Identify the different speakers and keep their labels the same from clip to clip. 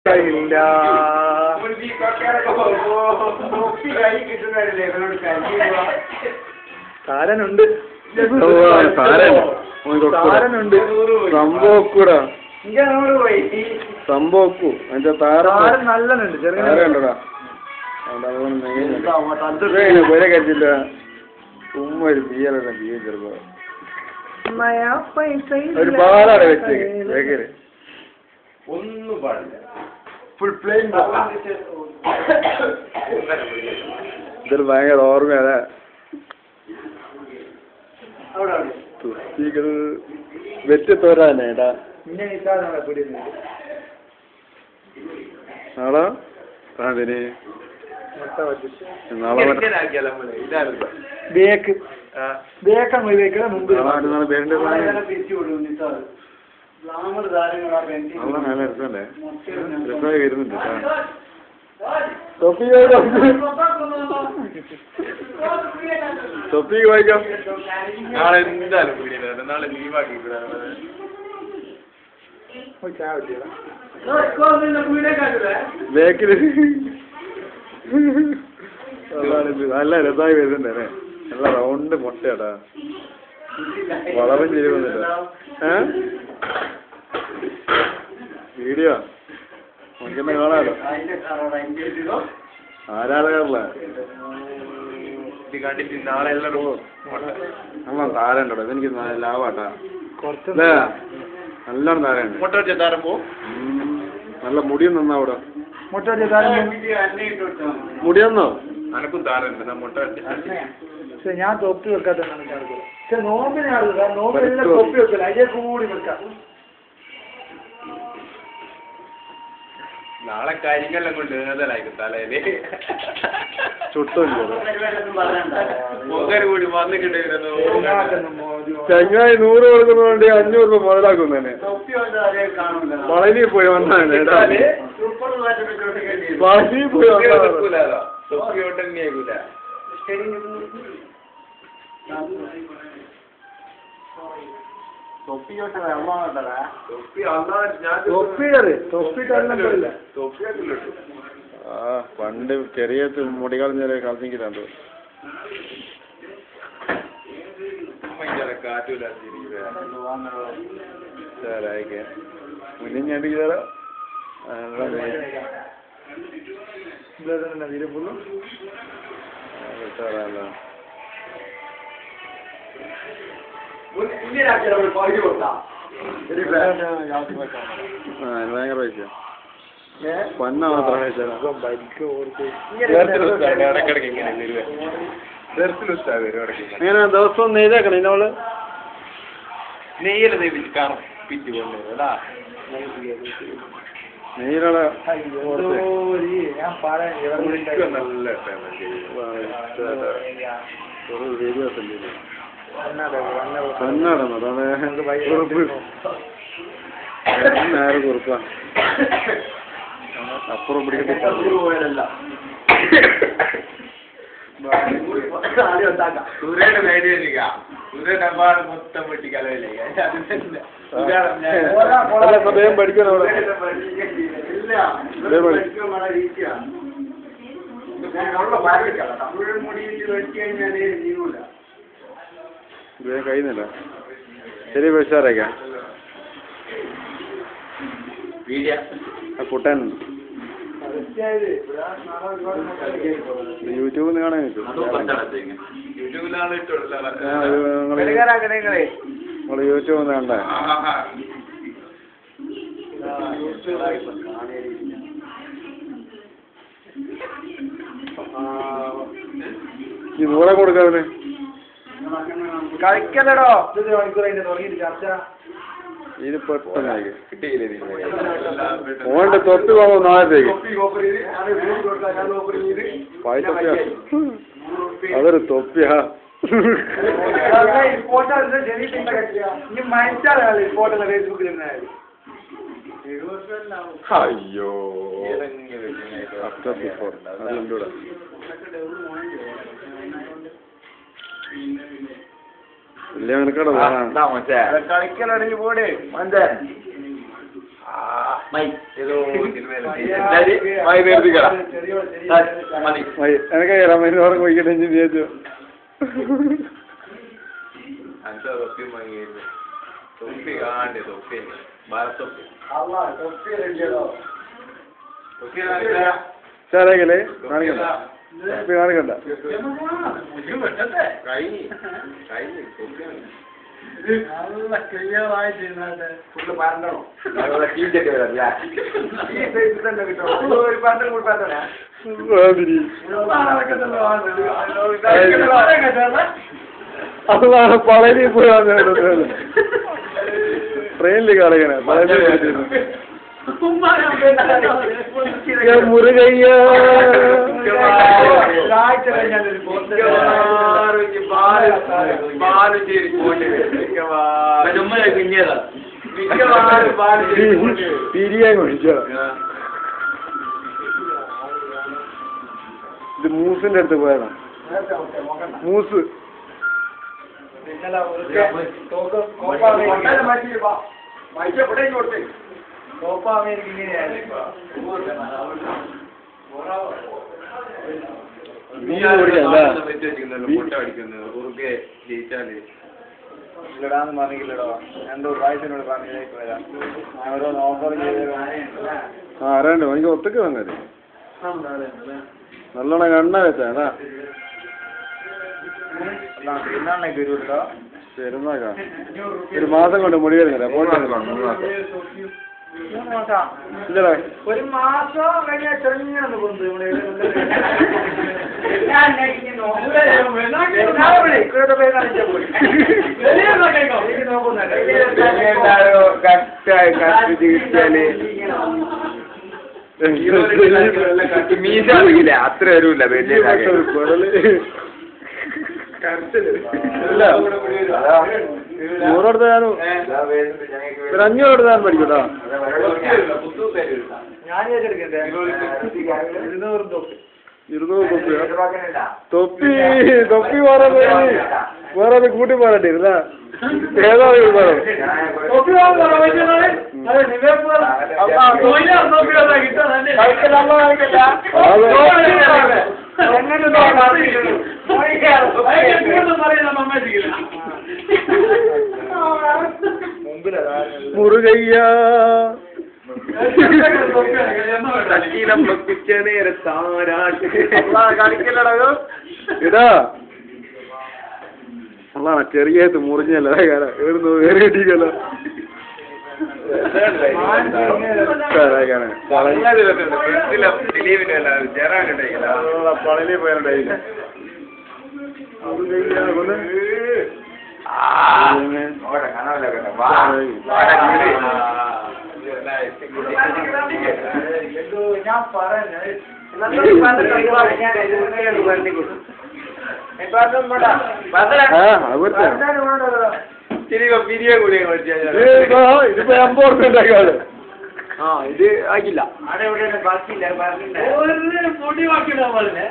Speaker 1: ഇല്ല താരനുണ്ട് താരനുണ്ട്
Speaker 2: സംഭവക്കൂടാ സംഭവക്കൂ എന്റെ താരം
Speaker 1: നല്ലതുണ്ട്
Speaker 2: താരണ്ടടാ പോരെ കഴിച്ചില്ല ഉമ്മ ഒരു ബിയറ ബിയ ചെറുപ്പം ഒരു പാലാണ് വെച്ചേക്ക്
Speaker 1: ഒന്നും പാടില്ല ഫുൾ പ്ലെയിൻ
Speaker 2: ഇതൊരു ഭയങ്കര ഓർമ്മയാ വെറ്റത്തോരാനേടാ നാളെ അതിന് നാളെ
Speaker 1: ബേക്ക് ബേക്കാണ് മുമ്പ്
Speaker 2: രസമല്ലേ രസമായി വരുന്നുണ്ട് തൊപ്പി വായിക്കാം
Speaker 1: നാളെ എന്തായാലും നാളെ ലീവാക്കി
Speaker 2: ബേക്കില് നല്ല രസമായി വരുന്നുണ്ട് അല്ലേ നല്ല റൗണ്ട് മുട്ടയാടാ വളവും ചെയ്യുന്നില്ല വീഡിയോ നമുക്കെന്നെ കാണാലോ ആരാധകരല്ല
Speaker 1: നാളെ
Speaker 2: നമ്മളെ താരണ്ടോ ഇതെനിക്ക് ലാഭാട്ടാ നല്ലോണം താരണ്ട് നല്ല മുടിയും നന്നാ അവിടെ മുടിയൊന്നോ
Speaker 1: അനക്കും താരണ്ട്
Speaker 3: ഞാൻ തൊപ്പി വെക്കാത്ത നോമ്പിനാണ് നോമ്പിനെല്ലാം തൊപ്പി വെക്കില്ല അതിനെ കൂടി വെക്കാം
Speaker 1: നാളെ കരിങ്കെല്ലാം കൊണ്ട് ഏതലായിരിക്കും തലയില്
Speaker 2: ചുട്ടില്ല
Speaker 1: പുകര് കൂടി വന്നിട്ടുണ്ടായിരുന്നു
Speaker 2: ചങ്ങായി 100 കൊടുക്കുന്ന വേണ്ടി 500 രൂപ മുതലാക്കും തന്നെ വളരി പോയി വന്നാണ് വളരി പോയി പണ്ട് ചെറിയ മുടി കളഞ്ഞ കളഞ്ഞിട്ടാണ് മുന്നിൽ ഞണ്ടിക്കാരോ ഭയങ്കര പൈസ പന്ന മാത്രം എങ്ങനെ ദിവസവും നെയ്തേക്കണം ഇന്നോള്
Speaker 1: നെയ്യല് പിറ്റി കൊണ്ടുവരാ
Speaker 2: നെയ്യിലുള്ള
Speaker 1: നല്ല
Speaker 2: വീഡിയോസ് കണ്ണാടന്നോ നേരെ കുറുപ്പാ അപ്പുറം പിടിക്കട്ടെ
Speaker 1: സൂര്യയുടെ നേടിയ സൂര്യന്റെ അമ്പാട് മൊത്തം വെട്ടി
Speaker 2: വേഗം പഠിക്കണം വേഗം കഴിയുന്നില്ല ശരി വിഷാറേക്കാം കുട്ടൻ യൂട്യൂബിൽ നിന്ന് കാണാൻ കിട്ടും നിങ്ങള് യൂട്യൂബിൽ നിന്ന് കണ്ടേ ഈ 100 കൊടുക്കാതെ
Speaker 3: കളിക്കലടോ മണിക്കൂർ അതിന്റെ തുടങ്ങിയിട്ട് ചർച്ച
Speaker 2: ഇത് പെട്ടെന്നായി ഓന്റെ തൊപ്പി പോകും നാളത്തേക്ക് അതൊരു തൊപ്പിയാ അയ്യോ അതിലൂടെ വലിയ മെനക്കട
Speaker 1: കളിക്കലടങ്ങി പോടെ
Speaker 2: എനിക്ക് റമേനോടെ പോയിക്കട്ടെ വിചാരിച്ചു.
Speaker 1: തൊപ്പി വാങ്ങിയിരുന്നു. തൊപ്പി കാണണ്ടേ? തൊപ്പി ഭാരത്തൊപ്പി
Speaker 2: സാറേക്കല്ലേ കാണിക്കണ്ട, തൊപ്പി കാണിക്കണ്ട.
Speaker 1: കഴിഞ്ഞു ഫുള്ള് പറഞ്ഞോ
Speaker 2: അതാണ് പളനി പോയാന്ന് ട്രെയിനിൽ കളിക്കണേ. പളനി മുരുകയ്യ പിരിയാൻ കൊഴിച്ചോ. ഇത് മൂസിന്റെ അടുത്ത് പോയതാ. മൂസ്
Speaker 3: കോപ്പ അമേരിക്ക ഇങ്ങനെയാണ്. ഇല്ലടാന്ന് പറഞ്ഞില്ലടോ, എന്തോ പ്രായത്തിനോട് പറഞ്ഞിലേക്ക് വരാം. ഞാൻ ഓരോന്ന് ഓഫർ ചെയ്ത്
Speaker 2: ആരാണ്ട് എനിക്ക് ഒത്തക്ക് വന്നത് നല്ലോണം കണ്ണ വെച്ചാ
Speaker 3: പെരുന്നാളിനൊക്കെ വരുമല്ലോ.
Speaker 2: പെരുന്നാക്കാ ഒരു മാസം കൊണ്ട് മുടി വരുന്നില്ല. ഇല്ലടാ
Speaker 3: ഒരു മാസം കഴിഞ്ഞാൽ ചെറുങ്ങനെ കൊണ്ടു
Speaker 1: മീശ അറിയില്ല, അത്ര വരൂല്ല. വലിയ
Speaker 2: നൂറെടുത്ത് ഞാൻ ഒരു 500 എടുത്ത് ഞാൻ പഠിക്കൂട്ടോ.
Speaker 3: ഞാൻ ഏറ്റെടുക്കണ്ടേ 200 തൊപ്പി.
Speaker 2: 200 തൊപ്പി വേറെ കൂട്ടി പോരട്ടെ ഇരുന്ന ഏതാ
Speaker 3: തൊപ്പി
Speaker 2: മുരുകയ്യ ഇടാ അള്ളാ ചെറിയ മുറിഞ്ഞല്ല വേറെ കിട്ടിക്കല്ലോ. പളനി പോയാലുണ്ടായില്ല.
Speaker 3: ഞാൻ പറഞ്ഞു
Speaker 2: ഇതിപ്പോ 50 ഉണ്ടാക്കാണ്.
Speaker 3: ഇത് ആക്കില്ല. ഒരു പൊടി ബാക്കിയുണ്ടാവുമല്ലേ?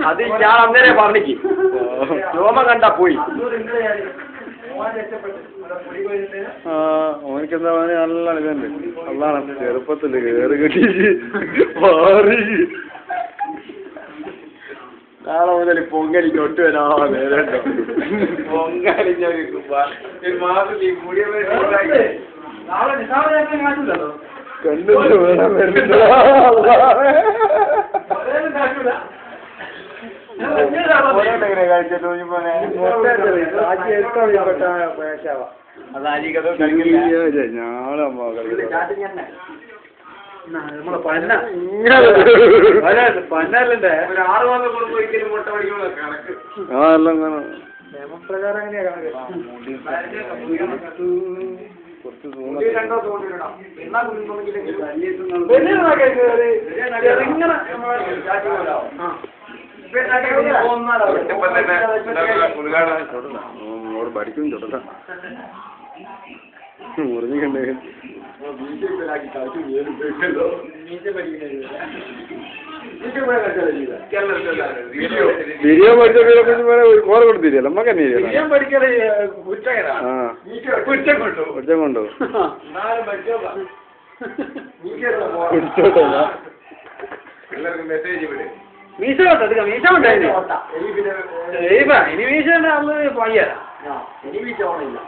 Speaker 1: അത് ഞാൻ അന്നേരം പറഞ്ഞിക്ക് രോമ കണ്ടാ പോയി.
Speaker 2: ഓനിക്കെന്താ നല്ല ഇതുണ്ട്. അതാണ് ചെറുപ്പത്തില് കേറി കെട്ടിച്ച് മാറി. നാളെ മുതൽ പൊങ്കലിക്ക് ഒട്ടു വരാ നേരട്ടോ.
Speaker 1: പൊങ്കലിഞ്ഞ
Speaker 2: കണ്ടു വേണം വരുന്നുണ്ടോ ഞാളെ അമ്മ
Speaker 3: നമ്മളെ പന്ന
Speaker 1: പന്നല്ലേ ഒരു 6 മാസം കൊടുക്കും ഒരിക്കലും മുട്ട പഠിക്കുമ്പോൾ കണക്ക്.
Speaker 2: ആ എല്ലാം
Speaker 3: നിയമപ്രകാരം എങ്ങനെയാ
Speaker 2: കുറച്ച് പഠിക്കും ചുടല മുറിഞ്ഞിട്ടുണ്ടെങ്കിൽ ബിരിയാണി പഠിച്ച കോറ കൊടുത്തില്ല നമ്മക്ക് തന്നെ കുറ്റം കൊണ്ടു
Speaker 1: എല്ലാവർക്കും മെസ്സേജ് വിട്
Speaker 3: മീശ കൊട്ടെടുക്കാം മീശ കൊണ്ടായിരുന്നു ഇനി മീശ പയ്യരാ ഇനി മീശ ഓണില്ല